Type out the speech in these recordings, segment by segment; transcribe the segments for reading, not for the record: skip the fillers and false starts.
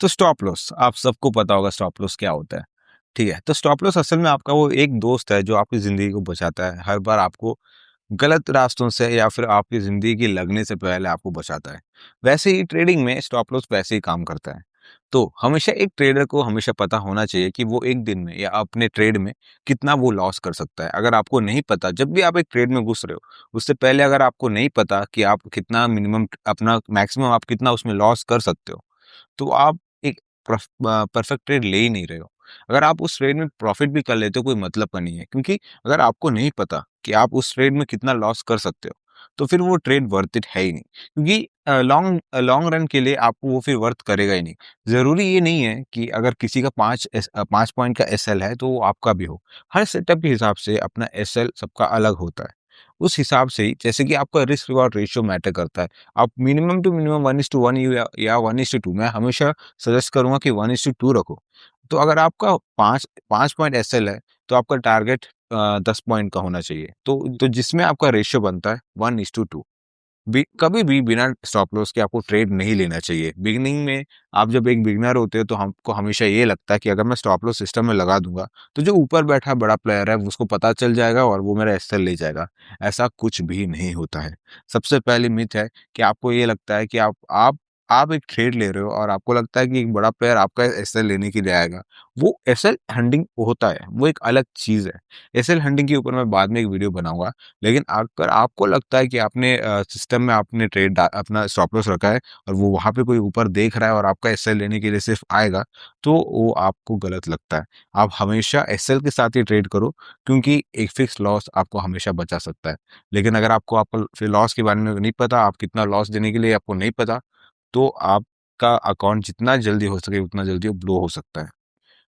तो stop loss, आप सबको पता होगा स्टॉप लॉस क्या होता है, ठीक है? तो स्टॉप लॉस असल में आपका वो एक दोस्त है जो आपकी ज़िंदगी को बचाता है। हर बार आपको गलत रास्तों से या फिर आपकी ज़िंदगी की लगने से पहले आपको बचाता है। वैसे ही ट्रेडिंग में स्टॉप लॉस वैसे ही काम करता है। तो हमेशा एक ट्रेडर को हमेशा पता होना चाहिए कि वो एक दिन में या अपने ट्रेड में कितना वो लॉस कर सकता है। अगर आपको नहीं पता, जब भी आप एक ट्रेड में घुस रहे हो, उससे पहले अगर आपको नहीं पता कि आप कितना मिनिमम अपना मैक्सिमम आप कितना उसमें लॉस कर सकते हो, तो आप एक परफेक्ट ट्रेड ले ही नहीं रहे हो। अगर आप उस ट्रेड में प्रॉफिट भी कर लेते हो, कोई मतलब का नहीं है, क्योंकि अगर आपको नहीं पता कि आप उस ट्रेड में कितना लॉस कर सकते हो, तो फिर वो ट्रेड वर्थ इट है ही नहीं, क्योंकि लॉन्ग रन के लिए आपको वो फिर वर्थ करेगा ही नहीं। ज़रूरी ये नहीं है कि अगर किसी का 5 पॉइंट का एसएल है तो वो आपका भी हो। हर सेटअप के हिसाब से अपना एसएल सबका अलग होता है। उस हिसाब से ही जैसे कि आपका रिस्क रिवॉर्ड रेशियो मैटर करता है। आप मिनिमम टू मिनिमम 1:1 या 1:2, मैं हमेशा सजेस्ट करूँगा कि 1:2 रखो। तो अगर आपका 5 पॉइंट एसएल है, तो आपका टारगेट 10 पॉइंट का होना चाहिए। तो जिसमें आपका रेशियो बनता है 1:2। कभी भी बिना स्टॉप लॉस के आपको ट्रेड नहीं लेना चाहिए। बिगिनिंग में आप जब एक बिगिनर होते हो तो हमको हमेशा ये लगता है कि अगर मैं स्टॉप लॉस सिस्टम में लगा दूँगा, तो जो ऊपर बैठा बड़ा प्लेयर है उसको पता चल जाएगा और वो मेरा एसएल ले जाएगा। ऐसा कुछ भी नहीं होता है। सबसे पहली मिथ है कि आपको ये लगता है कि आप एक ट्रेड ले रहे हो और आपको लगता है कि एक बड़ा प्लेयर आपका एसएल लेने के लिए आएगा। वो एसएल हंटिंग होता है, वो एक अलग चीज़ है। एसएल हंटिंग के ऊपर मैं बाद में एक वीडियो बनाऊँगा। लेकिन अगर आपको लगता है कि आपने सिस्टम में आपने अपना स्टॉप लॉस रखा है और वो वहाँ पे कोई ऊपर देख रहा है और आपका एसएल लेने के लिए सिर्फ आएगा, तो वो आपको गलत लगता है। आप हमेशा एसएल के साथ ही ट्रेड करो, क्योंकि एक फिक्स लॉस आपको हमेशा बचा सकता है। लेकिन अगर आपको फिर लॉस के बारे में नहीं पता, आप कितना लॉस देने के लिए आपको नहीं पता, तो आपका अकाउंट जितना जल्दी हो सके उतना जल्दी वो ब्लो हो सकता है।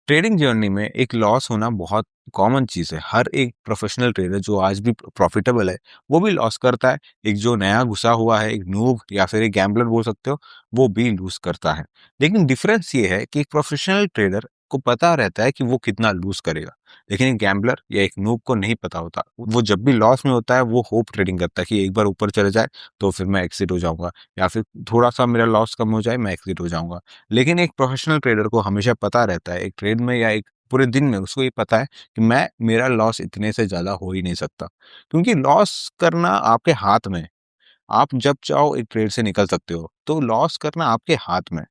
ट्रेडिंग जर्नी में एक लॉस होना बहुत कॉमन चीज़ है। हर एक प्रोफेशनल ट्रेडर जो आज भी प्रॉफिटेबल है, वो भी लॉस करता है। एक जो नया घुसा हुआ है, एक नूब या फिर एक गैम्बलर बोल सकते हो, वो भी लूज़ करता है। लेकिन डिफरेंस ये है कि एक प्रोफेशनल ट्रेडर को पता रहता है कि वो कितना लूज़ करेगा। लेकिन एक गैम्बलर या एक नूब को नहीं पता होता। वो जब भी लॉस में होता है, वो होप ट्रेडिंग करता है कि एक बार ऊपर चले जाए, तो फिर मैं एक्सिट हो जाऊँगा, या फिर थोड़ा-सा मेरा लॉस कम हो जाए, मैं एक्सिट हो जाऊँगा। लेकिन एक प्रोफेशनल ट्रेडर को हमेशा पता रहता है, एक ट्रेड में या एक पूरे दिन में उसको ये पता है कि मेरा लॉस इतने से ज़्यादा हो ही नहीं सकता। क्योंकि लॉस करना आपके हाथ में है। आप जब चाहो एक ट्रेड से निकल सकते हो, तो लॉस करना आपके हाथ में है।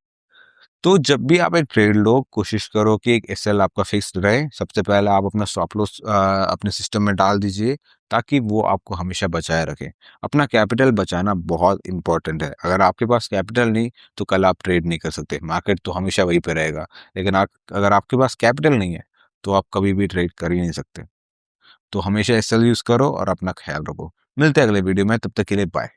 तो जब भी आप एक ट्रेड लो, कोशिश करो कि एक एसएल आपका फिक्स्ड रहे। सबसे पहले आप अपना स्टॉप लॉस अपने सिस्टम में डाल दीजिए, ताकि वो आपको हमेशा बचाए रखे। अपना कैपिटल बचाना बहुत इंपॉर्टेंट है। अगर आपके पास कैपिटल नहीं, तो कल आप ट्रेड नहीं कर सकते। मार्केट तो हमेशा वहीं पे रहेगा। लेकिन अगर आपके पास कैपिटल नहीं है, तो आप कभी भी ट्रेड कर ही नहीं सकते। तो हमेशा एसएल यूज़ करो और अपना ख्याल रखो। मिलते हैं अगले वीडियो में, तब तक के लिए बाय।